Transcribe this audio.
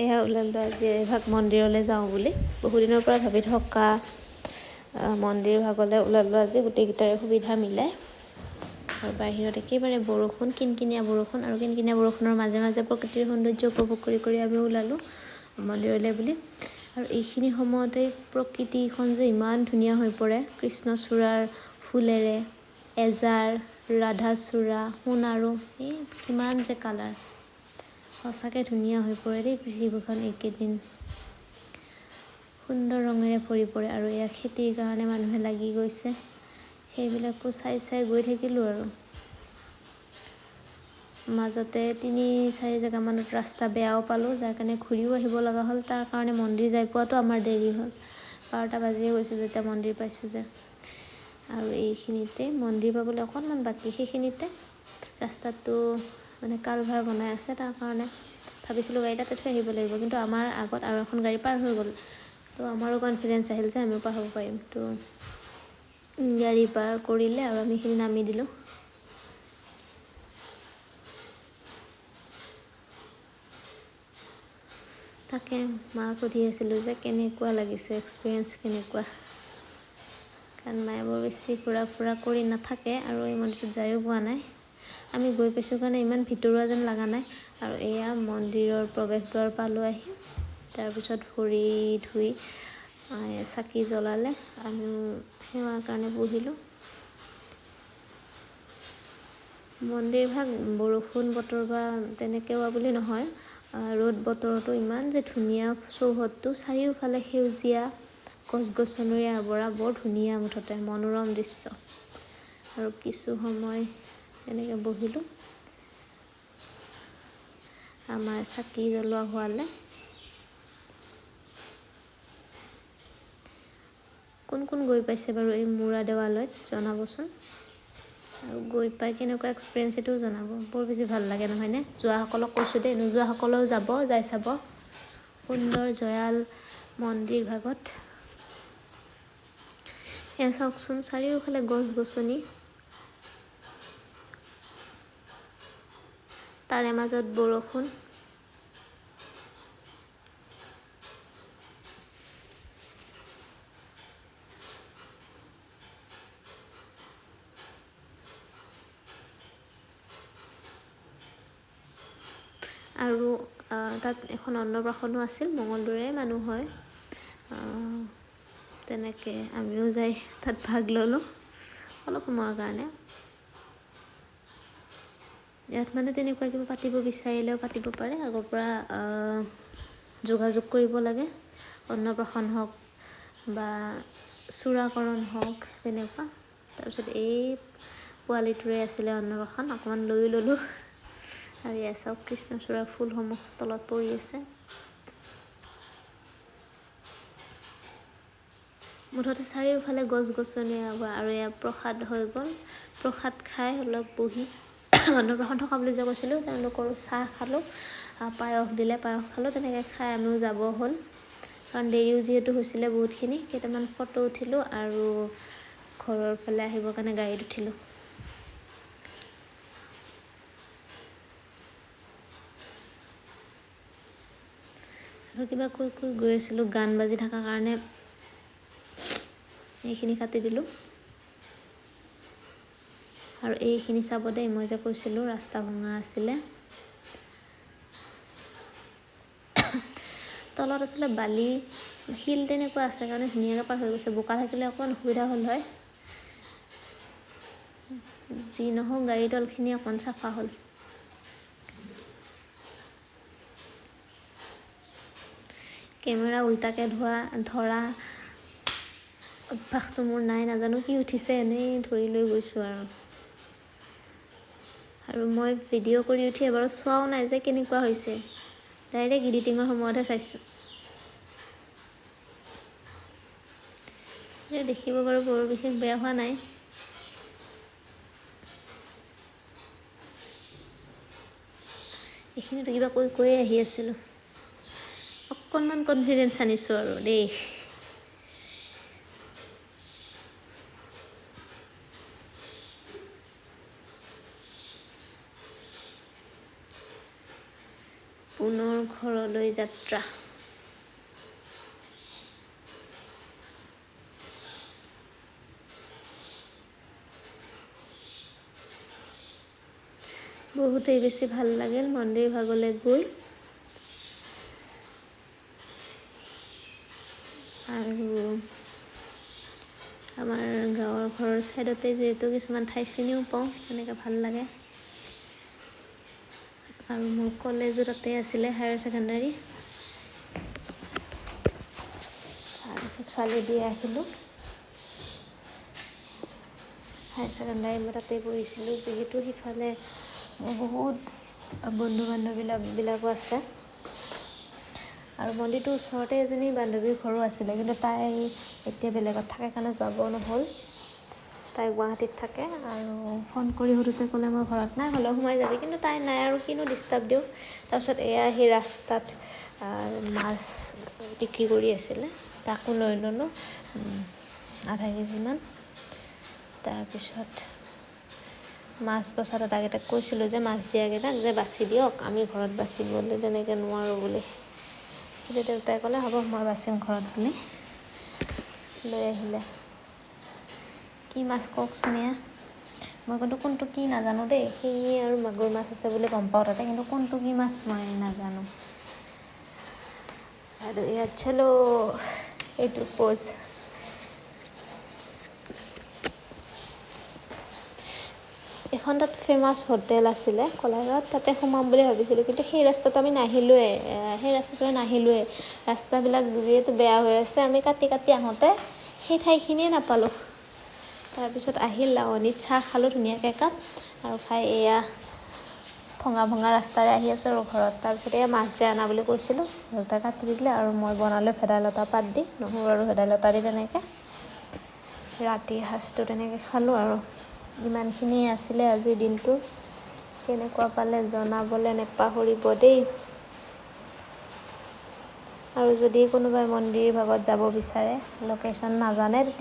এয়া ওলালোঁ আজি এভাগ মন্দিৰলৈ যাওঁ বুলি। বহুদিনৰ পৰা ভাবি থকা মন্দিৰ ভাগলৈ ওলালোঁ আজি, গোটেইকেইটাৰে সুবিধা মিলাই। আৰু বাহিৰত একেবাৰে বৰষুণ, কিনকিনীয়া বৰষুণ, আৰু কিনকিনীয়া বৰষুণৰ মাজে মাজে প্ৰকৃতিৰ সৌন্দৰ্য উপভোগ কৰি আমি ওলালোঁ মন্দিৰলৈ বুলি। আৰু এইখিনি সময়তেই প্ৰকৃতিখন যে ইমান ধুনীয়া হৈ পৰে, কৃষ্ণচূড়াৰ ফুলেৰে, এজাৰ, ৰাধাচূড়া, সোণাৰু, এই কিমান যে কালাৰ, সঁচাকৈ ধুনীয়া হৈ পৰে দেই পৃথিৱীখন। এইকেইদিন সুন্দৰ ৰঙেৰে ভৰি পৰে। আৰু এয়া খেতিৰ কাৰণে মানুহে লাগি গৈছে, সেইবিলাকো চাই গৈ থাকিলোঁ। আৰু মাজতে 3-4 জেগামানত ৰাস্তা বেয়াও পালোঁ, যাৰ কাৰণে ঘূৰিও আহিব লগা হ'ল। তাৰ কাৰণে মন্দিৰ যাই পোৱাটো আমাৰ দেৰি হ'ল, 12টা বাজিয়ে গৈছে যেতিয়া মন্দিৰ পাইছোঁ যে। আৰু এইখিনিতে মন্দিৰ পাবলৈ অকণমান বাকী, সেইখিনিতে ৰাস্তাটো মানে কালভাৰ বনাই আছে, তাৰ কাৰণে ভাবিছিলোঁ গাড়ী তাতে থৈ আহিব লাগিব, কিন্তু আমাৰ আগত আৰু এখন গাড়ী পাৰ হৈ গ'ল। তো আমাৰো কনফিডেঞ্চ আহিল যে আমিও পাৰ হ'ব পাৰিম। তো গাড়ী পাৰ কৰিলে আৰু আমি সেইখিনি নামি দিলোঁ। তাকে মাক সুধি আছিলোঁ যে কেনেকুৱা লাগিছে, এক্সপিৰিয়েঞ্চ কেনেকুৱা, কাৰণ মায়ে বৰ বেছি ঘূৰা ফুৰা কৰি নাথাকে আৰু এই মন্দিৰটোত যায়ো পোৱা নাই। আমি গৈ পাইছোঁ কাৰণে ইমান ভিতৰুৱা যেন লগা নাই। আৰু এয়া মন্দিৰৰ প্ৰৱেশদ্বাৰ পালোঁ আহি, তাৰপিছত ভৰি ধুই চাকি জ্বলালে, আমি সেৱাৰ কাৰণে বহিলোঁ। মন্দিৰভাগ বৰষুণ বতৰ বা তেনেকৈ হোৱা বুলি নহয়, ৰ'দ বতৰতো ইমান যে ধুনীয়া, চৌহদটো চাৰিওফালে সেউজীয়া গছ গছনিৰে আৱৰা, বৰ ধুনীয়া, মুঠতে মনোৰম দৃশ্য। আৰু কিছু সময় এনেকৈ বহিলোঁ আমাৰ চাকি জ্বলোৱা হোৱালে। কোন কোন গৈ পাইছে বাৰু এই মূৰা দেৱালয়ত জনাবচোন, আৰু গৈ পাই কেনেকুৱা এক্সপিৰিয়েঞ্চ সেইটোও জনাব। বৰ বেছি ভাল লাগে নহয়নে? যোৱাসকলক কৈছোঁ দেই, নোযোৱাসকলেও যাই চাব সুন্দৰ জয়াল মন্দিৰ ভাগত। এয়া চাওকচোন, চাৰিওফালে গছ গছনি, তাৰে মাজত বৰষুণ। আৰু তাত এখন অন্নপ্ৰাশনো আছিল, মঙলদৈৰে মানুহ হয়। তেনেকৈ আমিও যাই তাত ভাগ ল'লোঁ অলপ সময়ৰ কাৰণে। ইয়াত মানে তেনেকুৱা কিবা পাতিব বিচাৰিলেও পাতিব পাৰে, আগৰ পৰা যোগাযোগ কৰিব লাগে। অন্নপ্ৰাশন হওক বা চূড়াকৰণ হওক তেনেকুৱা। তাৰপিছত এই পোৱালিটোৰে আছিলে অন্নপ্ৰাশন, অকণমান লৈও ল'লোঁ। আৰু এয়া চাওক, কৃষ্ণচূড়াৰ ফুলসমূহ তলত পৰি আছে। মুঠতে চাৰিওফালে গছ গছনি, আৰু এয়া প্ৰসাদ হৈ গ'ল। প্ৰসাদ খাই অলপ বহি অন্নপ্ৰাশন থকা বুলি যে কৈছিলোঁ, তেওঁলোকৰো চাহ খালোঁ, পায়স দিলে, পায়স খালোঁ। তেনেকৈ খাই আমিও যাব হ'ল, কাৰণ দেৰিও যিহেতু হৈছিলে বহুতখিনি। কেইটামান ফটো উঠিলোঁ আৰু ঘৰৰ ফালে আহিবৰ কাৰণে গাড়ীত উঠিলোঁ। আৰু কিবা কৈ গৈ আছিলোঁ, গান বাজি থকাৰ কাৰণে এইখিনি কাটি দিলোঁ। আৰু এইখিনি চাব দেই, মই যে কৈছিলোঁ ৰাস্তা ভঙা আছিলে, তলত আছিলে বালি, শিল তেনেকুৱা আছে কাৰণে ধুনীয়াকৈ পাৰ হৈ গৈছে। বোকা থাকিলে অকণমান অসুবিধা হ'ল হয়, যি নহওক গাড়ী তলখিনি অকণমান চাফা হ'ল। কেমেৰা উল্টাকৈ ধৰা অভ্যাসটো মোৰ নাই, নাজানো কি উঠিছে, এনেই ধৰি লৈ গৈছোঁ। আৰু মই ভিডিঅ' কৰি উঠি এবাৰো চোৱাও নাই যে কেনেকুৱা হৈছে, ডাইৰেক্ট এডিটিঙৰ সময়তহে চাইছোঁ। দেখিব বাৰু বৰ বিশেষ বেয়া হোৱা নাই। এইখিনিতো কিবা কৈয়ে আহি আছিলোঁ, অকণমান কনফিডেঞ্চ আনিছোঁ আৰু দেই। পুনৰ ঘৰলৈ যাত্ৰা। বহুতেই বেছি ভাল লাগিল মন্দিৰ ভাগলৈ গৈ। আৰু আমাৰ গাঁৱৰ ঘৰৰ ছাইডতে যিহেতু কিছুমান ঠাই চিনিও পাওঁ, এনেকৈ ভাল লাগে। আৰু মোৰ কলেজো তাতে আছিলে, হায়াৰ ছেকেণ্ডাৰী। আৰু সিফালেদি আহিলোঁ। হায়াৰ ছেকেণ্ডাৰী মই তাতে পঢ়িছিলোঁ, যিহেতু সিফালে মোৰ বহুত বন্ধু বান্ধৱীবিলাকো আছে। আৰু মন্দিৰটোৰ ওচৰতে এজনী বান্ধৱীৰ ঘৰো আছিলে, কিন্তু তাই এতিয়া বেলেগত থাকে কাৰণে যাব নহ'ল। তাই গুৱাহাটীত থাকে। আৰু ফোন কৰি সুধোতে ক'লে মই ঘৰত নাই, হ'লেও সোমাই যাবি, কিন্তু তাই নাই আৰু কিনো ডিষ্টাৰ্ব দিওঁ। তাৰপিছত এয়া সেই ৰাস্তাত মাছ বিক্ৰী কৰি আছিলে, তাকো লৈ ল'লোঁ আধা কেজিমান। তাৰপিছত মাছ বচা দাদাকেইটাক কৈছিলোঁ যে মাছ দিয়াকেইটাক যে বাছি দিয়ক, আমি ঘৰত বাচিবলৈ তেনেকৈ নোৱাৰোঁ বুলি। কিন্তু দেউতাই ক'লে হ'ব মই বাচিম ঘৰত বুলি লৈ আহিলে। কি মাছ কওকচোন এয়া? মই কিন্তু কোনটো কি নাজানো দেই, শিঙি আৰু মাগুৰ মাছ আছে বুলি গম পাওঁ তাতে, কিন্তু কোনটো কি মাছ মই নাজানো। আৰু ইয়াত চলো এইটো প'জ। এখন তাত ফেমাছ হোটেল আছিলে কলাগাঁৱত, তাতে সোমাম বুলি ভাবিছিলোঁ, কিন্তু সেই ৰাস্তাটো আমি নাহিলোঁৱে। ৰাস্তাবিলাক যিহেতু বেয়া হৈ আছে, আমি কাটি আহোঁতে সেই ঠাইখিনিয়ে নাপালোঁ। তাৰপিছত আহিল লাৱনীত চাহ খালোঁ ধুনীয়াকৈ একাপ, আৰু খাই এয়া ভঙা ৰাস্তাৰে আহি আছোঁ আৰু ঘৰত। তাৰপিছত এয়া মাছ যে আনা বুলি কৈছিলোঁ, দেউতাই কাটি দিলে আৰু মই বনালোঁ ভেদাইলতা পাত দি, নহৰু আৰু ভেদাইলতা দি তেনেকৈ। ৰাতিৰ সাঁজটো তেনেকৈ খালোঁ আৰু। ইমানখিনিয়ে আছিলে আজিৰ দিনটো। কেনেকুৱা পালে জনাবলৈ নেপাহৰিব দেই। আৰু যদি কোনোবাই মন্দিৰ ভাগত যাব বিচাৰে, লোকেশ্যন নাজানে, তেতিয়া